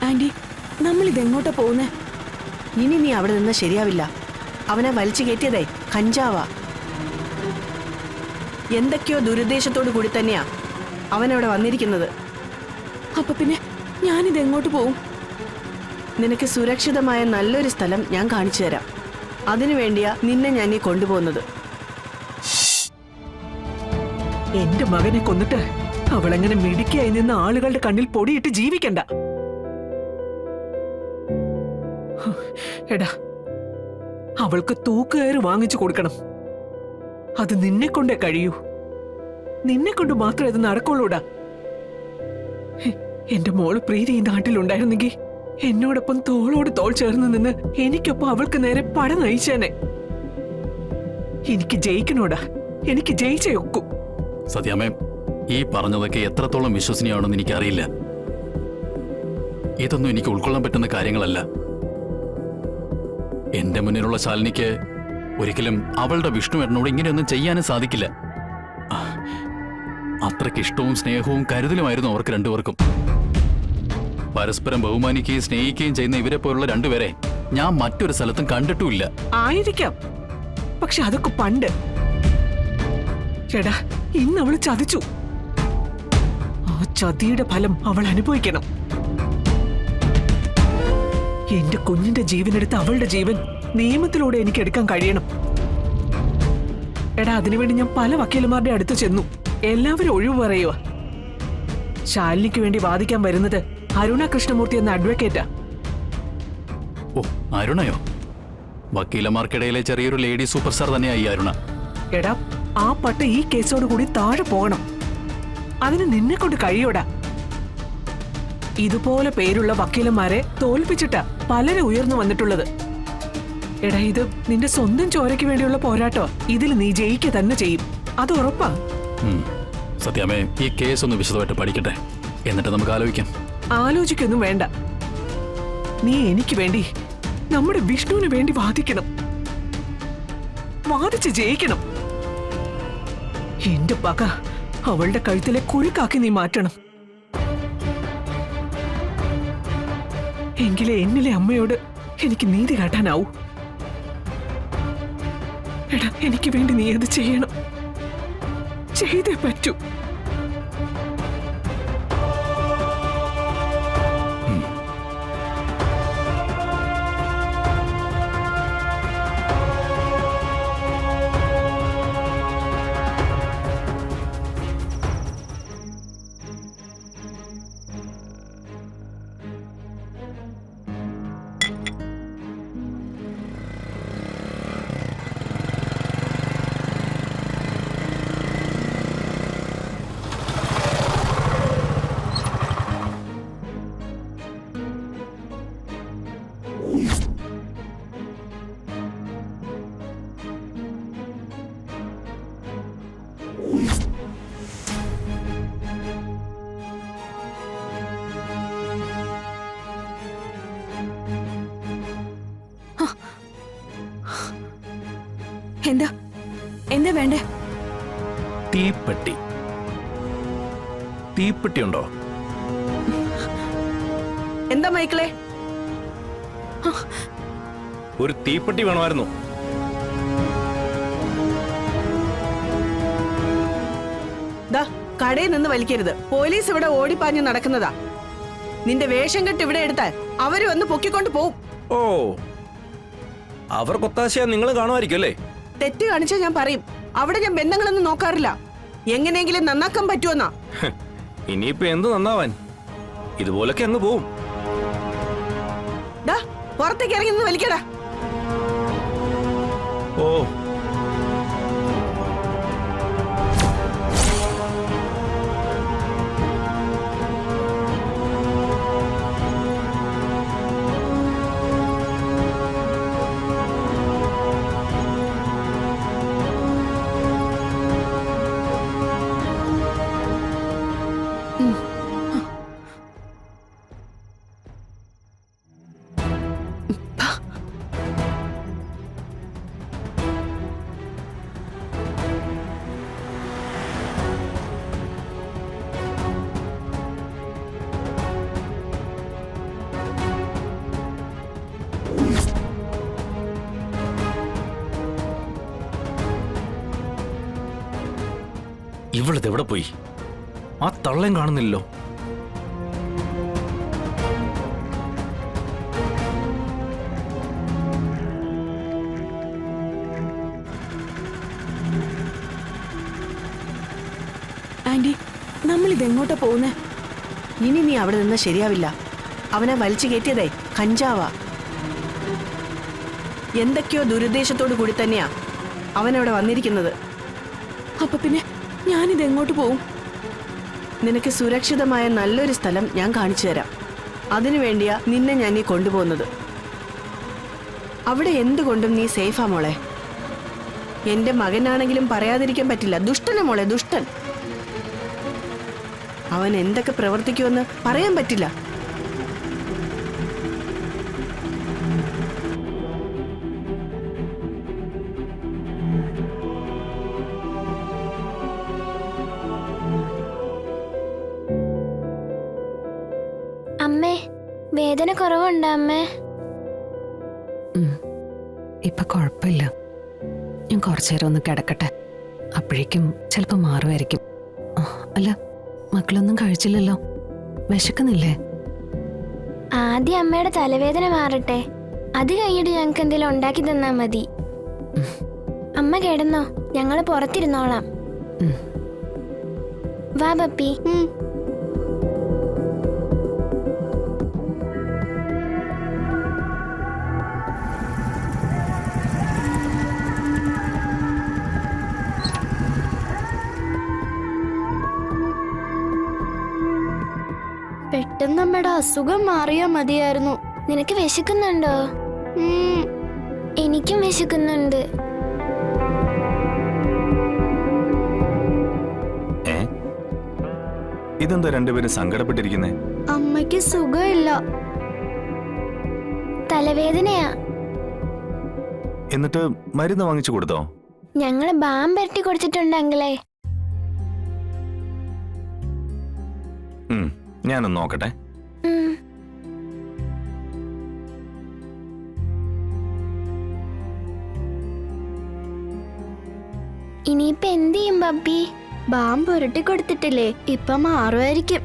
Anti, നമ്മൾ ഇതെങ്ങോട്ടാ പോകുന്നേ? ഇനി നീ അവിടെ നിന്ന് ശരിയാവില്ല. അവനെ വലിച്ചു കയറ്റിയതേ കഞ്ചാവാ. എന്തൊക്കെയോ ദുരുദ്ദേശത്തോടു കൂടി തന്നെയാ അവനവിടെ വന്നിരിക്കുന്നത്. അപ്പൊ പിന്നെ ഞാനിതെങ്ങോട്ട് പോവും? നിനക്ക് സുരക്ഷിതമായ നല്ലൊരു സ്ഥലം ഞാൻ കാണിച്ചു തരാം. അതിനു വേണ്ടിയാ നിന്നെ ഞാൻ ഈ കൊണ്ടുപോകുന്നത്. എന്റെ മകനെ കൊന്നിട്ട് അവളെങ്ങനെ മിടുക്കിയായി നിന്ന് ആളുകളുടെ കണ്ണിൽ പൊടിയിട്ട് ജീവിക്കണ്ട. എടാ, അവൾക്ക് തൂക്കുകയറ് വാങ്ങിച്ചു കൊടുക്കണം. അത് നിന്നെ കൊണ്ടേ കഴിയൂ. നിന്നെ കൊണ്ട് മാത്രമേ അത് നടക്കുള്ളൂടാ. എന്റെ മോള് പ്രീതി ഈ നാട്ടിലുണ്ടായിരുന്നെങ്കിൽ എന്നോടൊപ്പം തോളോട് തോൾ ചേർന്ന് നിന്ന് എനിക്കൊപ്പം അവൾക്ക് നേരെ പട നയിച്ചേനെ. എനിക്ക് ജയിക്കണോടാ, എനിക്ക് ജയിച്ചേ ഒക്കൂ. സത്യാമ്മേ, ഈ പറഞ്ഞതൊക്കെ എത്രത്തോളം വിശ്വസനീയമാണെന്ന് എനിക്കറിയില്ല. ഇതൊന്നും എനിക്ക് ഉൾക്കൊള്ളാൻ പറ്റുന്ന കാര്യങ്ങളല്ല. എന്റെ മുന്നിലുള്ള ശാലിനിക്ക് ഒരിക്കലും അവളുടെ വിഷ്ണുവേട്ടനോട് ഇങ്ങനെയൊന്നും ചെയ്യാനും സാധിക്കില്ല. അത്രയ്ക്ക് ഇഷ്ടവും സ്നേഹവും കരുതലുമായിരുന്നു അവർക്ക് രണ്ടുപേർക്കും. പരസ്പരം ബഹുമാനിക്കുകയും സ്നേഹിക്കുകയും ചെയ്യുന്ന ഇവരെ പോലുള്ള രണ്ടുപേരെ ഞാൻ മറ്റൊരു സ്ഥലത്തും കണ്ടിട്ടുമില്ല. ആയിരിക്കാം, പക്ഷെ അതൊക്കെ പണ്ട്. ചേടാ, ഇന്ന് അവള് ചതിച്ചു. ആ ചതിയുടെ ഫലം അവൾ അനുഭവിക്കണം. എന്റെ കുഞ്ഞിന്റെ ജീവനെടുത്ത് അവളുടെ ജീവൻ നിയമത്തിലൂടെ എനിക്ക് എടുക്കാൻ കഴിയണം. എടാ, അതിനുവേണ്ടി ഞാൻ പല വക്കീലന്മാരുടെ അടുത്ത് ചെന്നു. എല്ലാവരും ഒഴിവ് പറയുക. ശാലിനിക്ക് വേണ്ടി വാദിക്കാൻ വരുന്നത് അരുണ കൃഷ്ണമൂർത്തി എന്ന അഡ്വക്കേറ്റാ. ഓ, അരുണയോ? വക്കീലന്മാർക്കിടയിലെ ചെറിയൊരു ലേഡി സൂപ്പർ സ്റ്റാർ തന്നെയായി അരുണ. എടാ, ആ പട്ട ഈ കേസോട് കൂടി താഴെ പോകണം. അതിന് നിന്നെ കൊണ്ട് കഴിയോടാ. ഇതുപോലെ പേരുള്ള വക്കീലന്മാരെ തോൽപ്പിച്ചിട്ടാ പലരും ഉയർന്നു വന്നിട്ടുള്ളത്. എടാ, ഇത് നിന്റെ സ്വന്തം ചോരയ്ക്ക് വേണ്ടിയുള്ള പോരാട്ടോ. ഇതിൽ നീ ജയിക്കുക തന്നെ ചെയ്യും, അത് ഉറപ്പാ. സത്യാമ്മേ, ഈ കേസ് ഒന്ന് വിശദമായിട്ട് പഠിക്കട്ടെ, എന്നിട്ട് നമുക്ക് ആലോചിക്കാം. ആലോചിക്കൊന്നും വേണ്ട. നീ എനിക്ക് വേണ്ടി, നമ്മുടെ വിഷ്ണുവിന് വേണ്ടി വാദിക്കണം. വാദിച്ച് ജയിക്കണം. എന്റെ പക അവളുടെ കഴുത്തിലെ കുരുക്കാക്കി നീ മാറ്റണം. എങ്കിലേ എന്നിലെ അമ്മയോട് എനിക്ക് നീതി കാട്ടാനാവൂ. എടാ, എനിക്ക് വേണ്ടി നീ അത് ചെയ്യണം. ചെയ്തേ പറ്റൂ. എന്താ എന്താ വേണ്ടേ? തീപ്പെട്ടി. തീപ്പെട്ടി ഉണ്ടോ? എന്താ മൈക്കിളെ? ഒരു തീപ്പെട്ടി വേണമായിരുന്നു. ദാ, കടയിൽ നിന്ന് വലിക്കരുത്. പോലീസ് ഇവിടെ ഓടിപ്പാഞ്ഞു നടക്കുന്നതാ. നിന്റെ വേഷം കെട്ട് ഇവിടെ എടുത്താൽ അവര് വന്ന് പൊക്കിക്കൊണ്ട് പോവും. ഓ, അവർക്കൊത്താശയാ നിങ്ങൾ കാണുമായിരിക്കും അല്ലേ? തെറ്റ് കാണിച്ചാൽ ഞാൻ പറയും. അവിടെ ഞാൻ ബന്ധങ്ങളൊന്നും നോക്കാറില്ല. എങ്ങനെയെങ്കിലും നന്നാക്കാൻ പറ്റുമെന്നാ. ഇനിയിപ്പോ എന്ത് നന്നാവാൻ? ഇതുപോലൊക്കെ അങ്ങ് പോവും. ദാ, പുറത്തേക്ക് ഇറങ്ങി നിന്ന് വലിക്കടാ. ഓ, ഇവളിതെവിടെ പോയി? ആ തള്ളയും കാണുന്നില്ലല്ലോ. ആന്റി നമ്മൾ ഇതെങ്ങോട്ടാ പോകുന്നേ? ഇനി നീ അവിടെ നിന്ന് ശരിയാവില്ല. അവനെ വലിച്ചു കയറ്റിയതേ കഞ്ചാവാ. എന്തൊക്കെയോ ദുരുദ്ദേശത്തോടു കൂടി തന്നെയാ അവനവിടെ വന്നിരിക്കുന്നത്. അപ്പൊ പിന്നെ ഞാനിത് എങ്ങോട്ട് പോവും? നിനക്ക് സുരക്ഷിതമായ നല്ലൊരു സ്ഥലം ഞാൻ കാണിച്ചു തരാം. അതിനു വേണ്ടിയാ നിന്നെ ഞാൻ ഈ കൊണ്ടുപോകുന്നത്. അവിടെ എന്തുകൊണ്ടും നീ സേഫാ മോളെ. എന്റെ മകനാണെങ്കിലും പറയാതിരിക്കാൻ പറ്റില്ല. ദുഷ്ടനാ മോളെ, ദുഷ്ടൻ. അവൻ എന്തൊക്കെ പ്രവർത്തിക്കുമെന്ന് പറയാൻ പറ്റില്ല. അമ്മേ, വേദന കുറവുണ്ടോ അമ്മേ? ഇപ്പൊ കുഴപ്പമില്ല. ഞാൻ കുറച്ചു നേരം ഒന്ന് കിടക്കട്ടെ. അപ്പോഴേക്കും ചിലപ്പോ മാറുമായിരിക്കും. അല്ല, മക്കളൊന്നും കഴിച്ചില്ലല്ലോ. വിശക്കുന്നില്ലേ? ആദ്യം അമ്മയുടെ തലവേദന മാറട്ടെ. അത് കഴിഞ്ഞിട്ട് ഞങ്ങൾക്ക് എന്തെങ്കിലും ഉണ്ടാക്കി തന്നാ മതി. അമ്മ കിടന്നോ, ഞങ്ങൾ പുറത്തിരുന്നോളാം. വാ പപ്പി. പെട്ടെന്ന് നമ്മുടെ അസുഖം മാറിയാ മതിയായിരുന്നു. നിനക്ക് വിശക്കുന്നുണ്ടോ? എനിക്കും വിശക്കുന്നുണ്ട്. ഇതെന്താ രണ്ടുപേരും സങ്കടപ്പെട്ടിരിക്കുന്നേ? അമ്മയ്ക്ക് സുഖമില്ല. തലവേദനയാ. എന്നിട്ട് മരുന്ന് വാങ്ങിച്ചു കൊടുത്തോ? ഞങ്ങള് ബാം പെരട്ടി കൊടുത്തിട്ടുണ്ടെങ്കിലേ. ഞാനൊന്ന് നോക്കട്ടെ. ഇനിയിപ്പൊ എന്ത് ചെയ്യും പപ്പി? ബാം പുരട്ടി കൊടുത്തിട്ടില്ലേ, ഇപ്പൊ മാറുമായിരിക്കും.